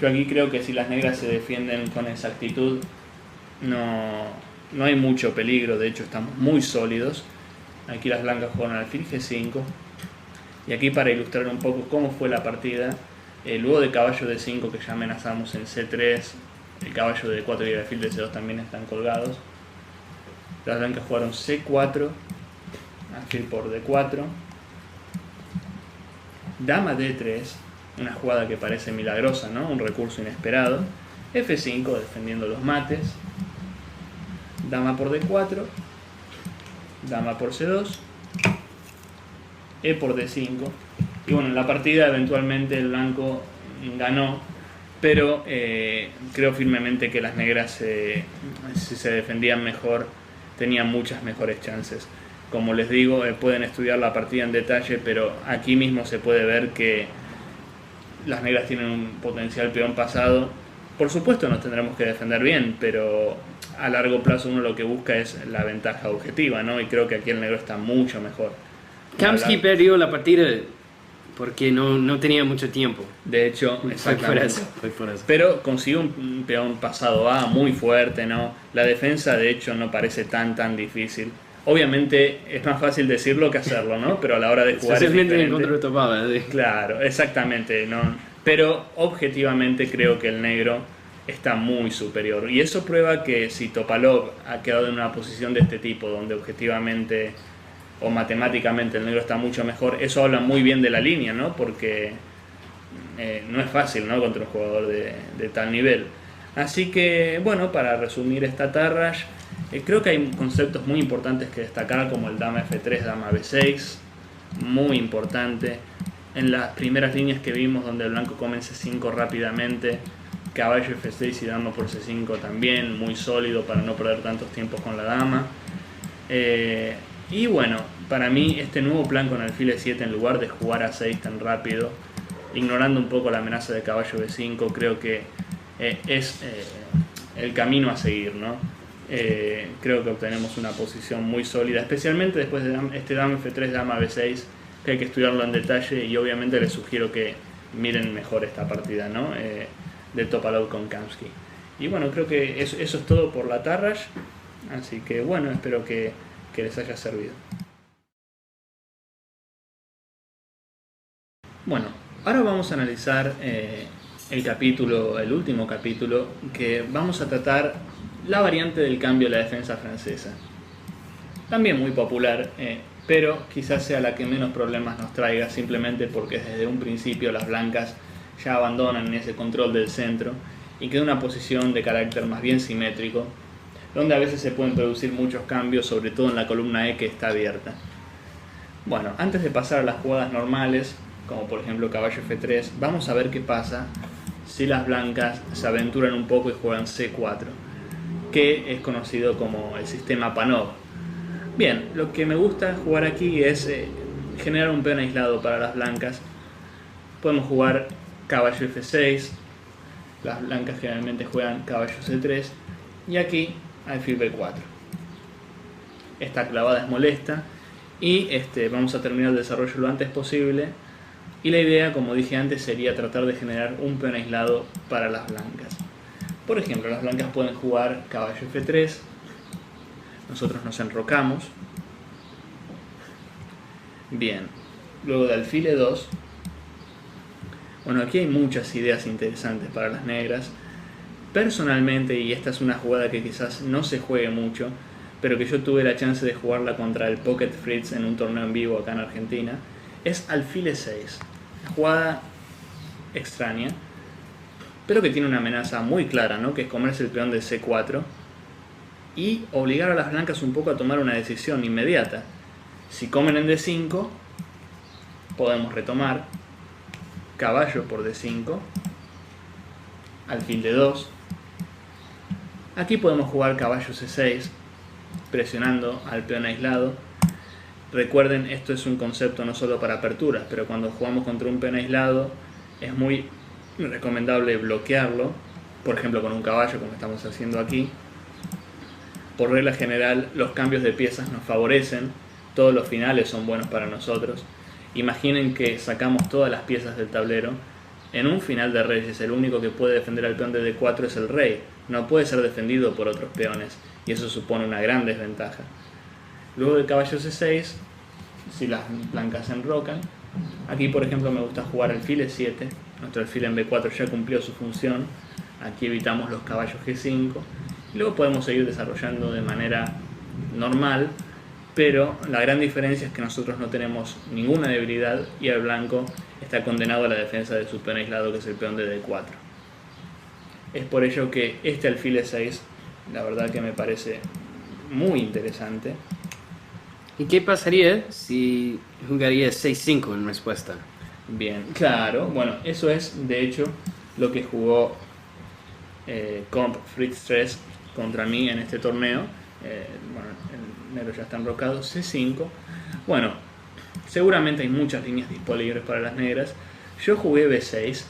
Yo aquí creo que si las negras se defienden con exactitud, no hay mucho peligro, de hecho estamos muy sólidos. Aquí las blancas juegan alfil G5. Y aquí, para ilustrar un poco cómo fue la partida, luego de caballo D5, que ya amenazamos en C3, el caballo de D4 y el alfil de C2 también están colgados. Las blancas jugaron C4, alfil por D4, dama D3, una jugada que parece milagrosa, ¿no? Un recurso inesperado. F5, defendiendo los mates. Dama por D4, dama por C2, E por D5. Y bueno, en la partida eventualmente el blanco ganó, pero creo firmemente que las negras, si se defendían mejor, tenían muchas mejores chances. Como les digo, pueden estudiar la partida en detalle, pero aquí mismo se puede ver que las negras tienen un potencial peón pasado. Por supuesto nos tendremos que defender bien, pero a largo plazo uno lo que busca es la ventaja objetiva, ¿no? Y creo que aquí el negro está mucho mejor. Kamsky perdió la partida porque no tenía mucho tiempo. De hecho, exactamente. Fue por eso. Pero consiguió un peón pasado A muy fuerte, ¿no? La defensa, de hecho, no parece tan difícil. Obviamente es más fácil decirlo que hacerlo, ¿no? Pero a la hora de jugar es especialmente en el diferente. contra Topava, ¿sí? Claro, exactamente, ¿no? Pero objetivamente creo que el negro está muy superior. Y eso prueba que si Topalov ha quedado en una posición de este tipo, donde objetivamente o matemáticamente el negro está mucho mejor, eso habla muy bien de la línea, ¿no? Porque no es fácil, ¿no? Contra un jugador de tal nivel. Así que, bueno, para resumir esta Tarrasch, creo que hay conceptos muy importantes que destacar, como el dama F3, dama B6, muy importante. En las primeras líneas que vimos, donde el blanco come en C5 rápidamente, caballo F6 y dama por C5 también, muy sólido para no perder tantos tiempos con la dama. Y bueno, para mí este nuevo plan con alfil E7, en lugar de jugar a 6 tan rápido, ignorando un poco la amenaza de caballo B5, creo que es el camino a seguir, ¿no? Creo que obtenemos una posición muy sólida, especialmente después de este dama F3, dama B6, que hay que estudiarlo en detalle, y obviamente les sugiero que miren mejor esta partida, ¿no? De Topalov con Kamsky. Y bueno, creo que eso es todo por la Tarrasch, así que bueno, espero que les haya servido. Bueno, ahora vamos a analizar el último capítulo, que vamos a tratar la variante del cambio de la defensa francesa. También muy popular, pero quizás sea la que menos problemas nos traiga, simplemente porque desde un principio las blancas ya abandonan ese control del centro y queda una posición de carácter más bien simétrico, donde a veces se pueden producir muchos cambios, sobre todo en la columna E, que está abierta. Bueno, antes de pasar a las jugadas normales, como por ejemplo caballo F3, vamos a ver qué pasa si las blancas se aventuran un poco y juegan C4, que es conocido como el sistema Panov. Bien, lo que me gusta jugar aquí es generar un peón aislado para las blancas. Podemos jugar caballo F6, las blancas generalmente juegan caballo C3, y aquí alfil B4. Esta clavada es molesta y vamos a terminar el desarrollo lo antes posible, y la idea, como dije antes, sería tratar de generar un peón aislado para las blancas. Por ejemplo, las blancas pueden jugar caballo F3, nosotros nos enrocamos, bien, luego de alfil E2. Bueno, aquí hay muchas ideas interesantes para las negras. Personalmente, y esta es una jugada que quizás no se juegue mucho, pero que yo tuve la chance de jugarla contra el Pocket Fritz en un torneo en vivo acá en Argentina, es alfil E6. Una jugada extraña, pero que tiene una amenaza muy clara, ¿no? Que es comerse el peón de C4 y obligar a las blancas un poco a tomar una decisión inmediata. Si comen en D5, podemos retomar caballo por D5, alfil D2. Aquí podemos jugar caballo C6, presionando al peón aislado. Recuerden, esto es un concepto no solo para aperturas, pero cuando jugamos contra un peón aislado es muy recomendable bloquearlo, por ejemplo con un caballo, como estamos haciendo aquí. Por regla general, los cambios de piezas nos favorecen, todos los finales son buenos para nosotros. Imaginen que sacamos todas las piezas del tablero En un final de reyes, el único que puede defender al peón de D4 es el rey. No puede ser defendido por otros peones, y eso supone una gran desventaja. Luego del caballo C6, si las blancas se enrocan, aquí por ejemplo me gusta jugar alfil E7. Nuestro alfil en B4 ya cumplió su función. Aquí evitamos los caballos G5. Y luego podemos seguir desarrollando de manera normal, pero la gran diferencia es que nosotros no tenemos ninguna debilidad y el blanco está condenado a la defensa de su peón aislado, que es el peón de D4. Es por ello que este alfil E6, la verdad que me parece muy interesante. ¿Y qué pasaría si jugaría 6-5 en respuesta? Bien, claro, bueno, eso es de hecho lo que jugó Comp Fritz 3 contra mí en este torneo. Bueno, el negro ya está enrocado, C5. Bueno, seguramente hay muchas líneas disponibles para las negras. Yo jugué B6,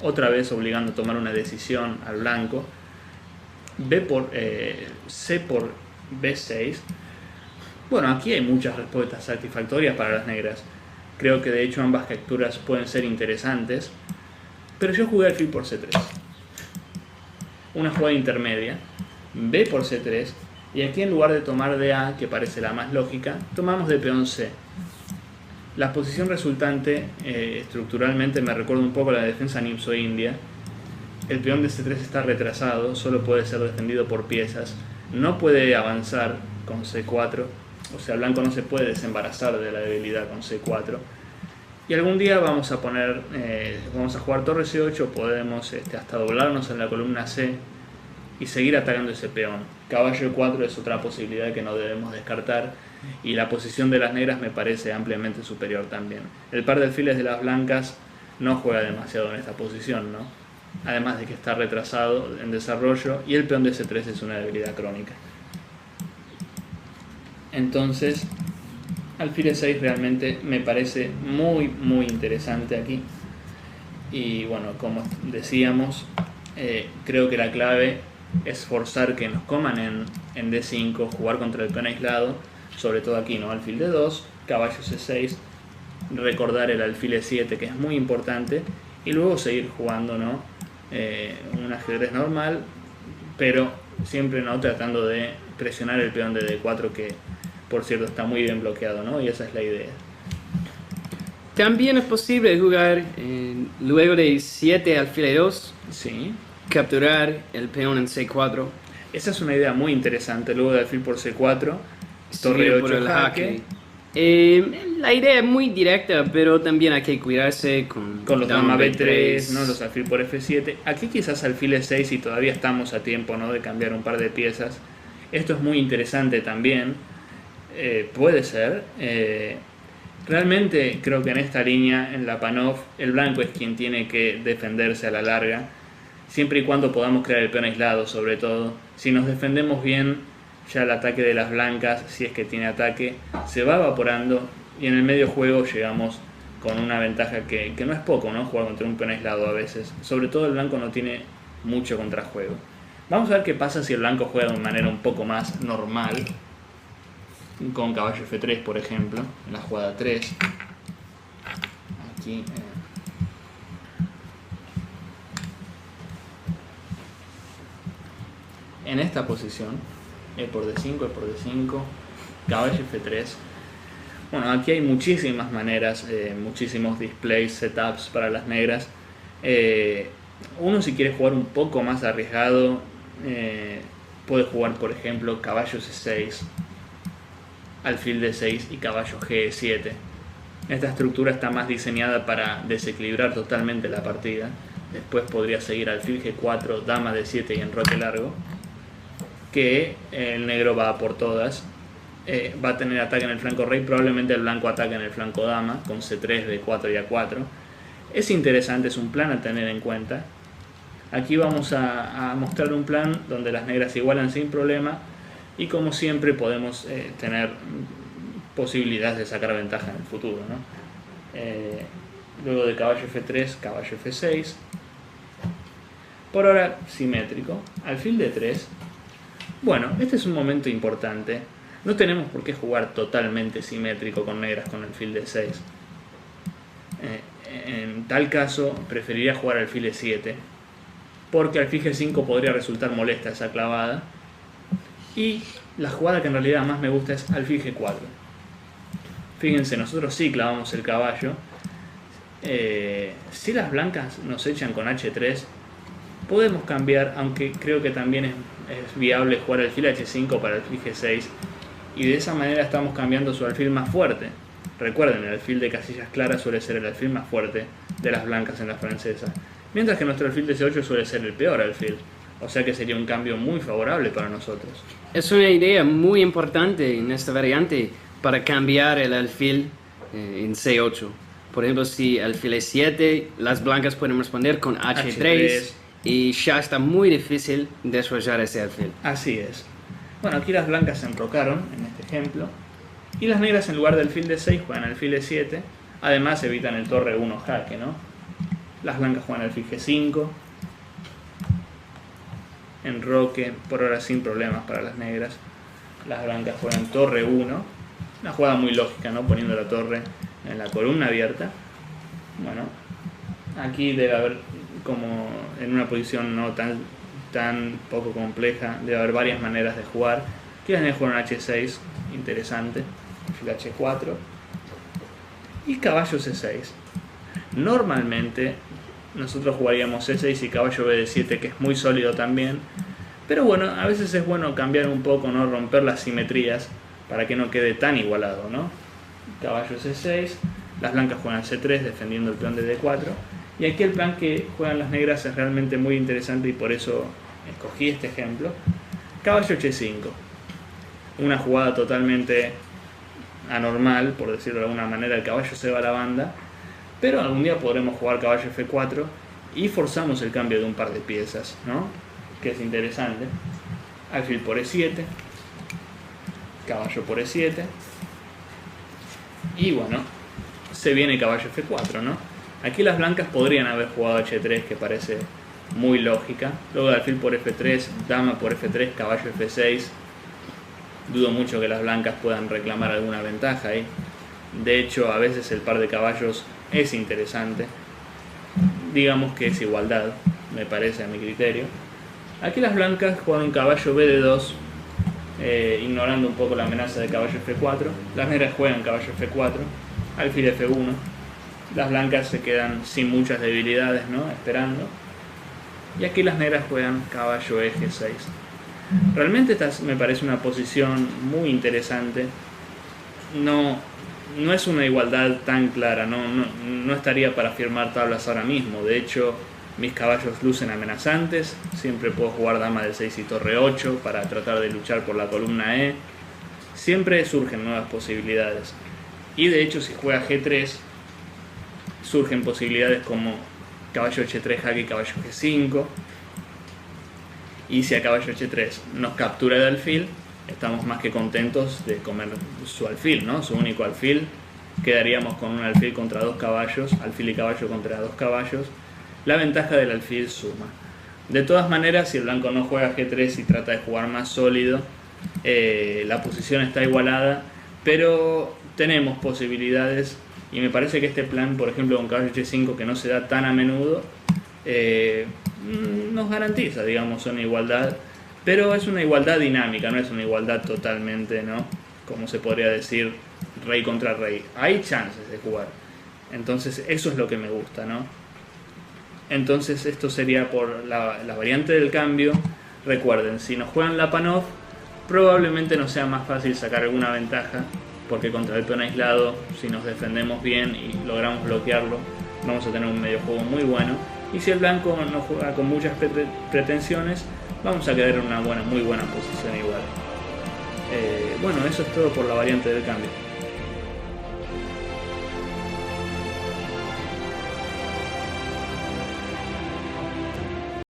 otra vez obligando a tomar una decisión al blanco. C por B6. Bueno, aquí hay muchas respuestas satisfactorias para las negras. Creo que de hecho ambas capturas pueden ser interesantes. Pero yo jugué alfil por C3. Una jugada intermedia. B por C3. Y aquí en lugar de tomar DA, que parece la más lógica, tomamos de peón C. La posición resultante estructuralmente me recuerda un poco a la defensa nipso-india. El peón de C3 está retrasado, solo puede ser defendido por piezas. No puede avanzar con C4. O sea, blanco no se puede desembarazar de la debilidad con C4. Y algún día vamos a jugar torre C8, podemos hasta doblarnos en la columna C y seguir atacando ese peón. Caballo E4 es otra posibilidad que no debemos descartar, y la posición de las negras me parece ampliamente superior también. El par de alfiles de las blancas no juega demasiado en esta posición, ¿no? Además de que está retrasado en desarrollo, y el peón de C3 es una debilidad crónica. Entonces, alfil E6 realmente me parece muy interesante aquí. Y bueno, como decíamos, creo que la clave es forzar que nos coman en D5, jugar contra el peón aislado, sobre todo aquí, ¿no? Alfil D2, caballo C6, recordar el alfil E7, que es muy importante, y luego seguir jugando, ¿no? Un ajedrez normal, pero siempre, ¿no?, tratando de presionar el peón de D4, que por cierto está muy bien bloqueado, ¿no? Y esa es la idea. También es posible jugar luego de 7 alfil E2. Sí. Capturar el peón en C4. Esa es una idea muy interesante. Luego de alfil por C4, torre 8 el jaque. La idea es muy directa, pero también hay que cuidarse con los dama B3, ¿no? Los alfil por F7. Aquí quizás alfil E6 y todavía estamos a tiempo, ¿no?, de cambiar un par de piezas. Esto es muy interesante también. Puede ser. Realmente creo que en esta línea, en la Panov, el blanco es quien tiene que defenderse a la larga, siempre y cuando podamos crear el peón aislado, sobre todo. Si nos defendemos bien, ya el ataque de las blancas, si es que tiene ataque, se va evaporando, y en el medio juego llegamos con una ventaja que no es poco, ¿no?, jugar contra un peón aislado a veces. Sobre todo el blanco no tiene mucho contrajuego. Vamos a ver qué pasa si el blanco juega de manera un poco más normal, con caballo F3, por ejemplo, en la jugada 3. Aquí en esta posición, E por D5, E por D5, caballo F3. Bueno, aquí hay muchísimas maneras, muchísimos displays, setups para las negras. Uno, si quiere jugar un poco más arriesgado, puede jugar, por ejemplo, caballo C6, alfil D6 y caballo G7. Esta estructura está más diseñada para desequilibrar totalmente la partida. Después podría seguir alfil G4, dama D7 y enroque largo, que el negro va a por todas. Va a tener ataque en el flanco rey, probablemente el blanco ataque en el flanco dama, con C3, D4 y A4. Es interesante, es un plan a tener en cuenta. Aquí vamos a mostrar un plan donde las negras se igualan sin problema, y como siempre podemos tener posibilidades de sacar ventaja en el futuro, ¿no? Luego de caballo F3, caballo F6. Por ahora simétrico. Alfil D3. Bueno, este es un momento importante. No tenemos por qué jugar totalmente simétrico con negras con alfil D6. tal caso preferiría jugar alfil E7, porque alfil G5 podría resultar molesta esa clavada. Y la jugada que en realidad más me gusta es alfil G4. Fíjense, nosotros sí clavamos el caballo. Si las blancas nos echan con H3, podemos cambiar, aunque creo que también es viable jugar alfil H5 para alfil G6, y de esa manera estamos cambiando su alfil más fuerte. Recuerden, el alfil de casillas claras suele ser el alfil más fuerte de las blancas en la francesa, mientras que nuestro alfil de C8 suele ser el peor alfil, o sea que sería un cambio muy favorable para nosotros. Es una idea muy importante en esta variante para cambiar el alfil en C8. Por ejemplo, si alfil E7, las blancas pueden responder con H3 y ya está muy difícil desarrollar ese alfil. Así es. Bueno, aquí las blancas se enrocaron en este ejemplo, y las negras en lugar del alfil D6 juegan alfil E7, además evitan el torre 1 jaque, ¿no? Las blancas juegan alfil G5, enroque, por ahora sin problemas para las negras. Las blancas juegan torre 1, una jugada muy lógica, ¿no? Poniendo la torre en la columna abierta. Bueno, aquí debe haber, como en una posición no tan poco compleja, debe haber varias maneras de jugar. Aquí las negras juegan H6, interesante, alfil H4 y caballo C6. Normalmente nosotros jugaríamos C6 y caballo B7, que es muy sólido también, pero bueno, a veces es bueno cambiar un poco, ¿no? Romper las simetrías para que no quede tan igualado, ¿no? Caballo C6, las blancas juegan C3 defendiendo el peón de D4, y aquí el plan que juegan las negras es realmente muy interesante y por eso escogí este ejemplo. Caballo H5, una jugada totalmente anormal, por decirlo de alguna manera. El caballo se va a la banda, pero algún día podremos jugar caballo F4 y forzamos el cambio de un par de piezas, ¿no? Que es interesante. Alfil por E7, caballo por E7, y bueno, se viene caballo F4, ¿no? Aquí las blancas podrían haber jugado H3, que parece muy lógica. Luego de alfil por F3, dama por F3, caballo F6. Dudo mucho que las blancas puedan reclamar alguna ventaja ahí. De hecho, a veces el par de caballos es interesante. Digamos que es igualdad, me parece a mi criterio. Aquí las blancas juegan un caballo BD2, ignorando un poco la amenaza de caballo F4. Las negras juegan caballo F4, alfil F1. Las blancas se quedan sin muchas debilidades, ¿no? Esperando. Y aquí las negras juegan caballo G6. Realmente esta me parece una posición muy interesante. No es una igualdad tan clara, no estaría para firmar tablas ahora mismo. De hecho, mis caballos lucen amenazantes. Siempre puedo jugar dama de 6 y torre 8 para tratar de luchar por la columna E. Siempre surgen nuevas posibilidades. Y de hecho, si juega G3, surgen posibilidades como caballo H3 jaque y caballo G5. Y si a caballo H3 nos captura el alfil, estamos más que contentos de comer su alfil, ¿no? Su único alfil. Quedaríamos con un alfil contra dos caballos, alfil y caballo contra dos caballos. La ventaja del alfil suma. De todas maneras, si el blanco no juega G3 y trata de jugar más sólido, la posición está igualada, pero tenemos posibilidades. Y me parece que este plan, por ejemplo, con caballo H5, que no se da tan a menudo, nos garantiza, digamos, una igualdad, pero es una igualdad dinámica, no es una igualdad totalmente, ¿no? Como se podría decir, rey contra rey. Hay chances de jugar. Entonces, eso es lo que me gusta, ¿no? Entonces, esto sería por la variante del cambio. Recuerden, si nos juegan la Panov, probablemente nos sea más fácil sacar alguna ventaja, porque contra el peón aislado, si nos defendemos bien y logramos bloquearlo, vamos a tener un medio juego muy bueno. Y si el blanco no juega con muchas pretensiones, vamos a quedar en una muy buena posición igual. Bueno, eso es todo por la variante del cambio.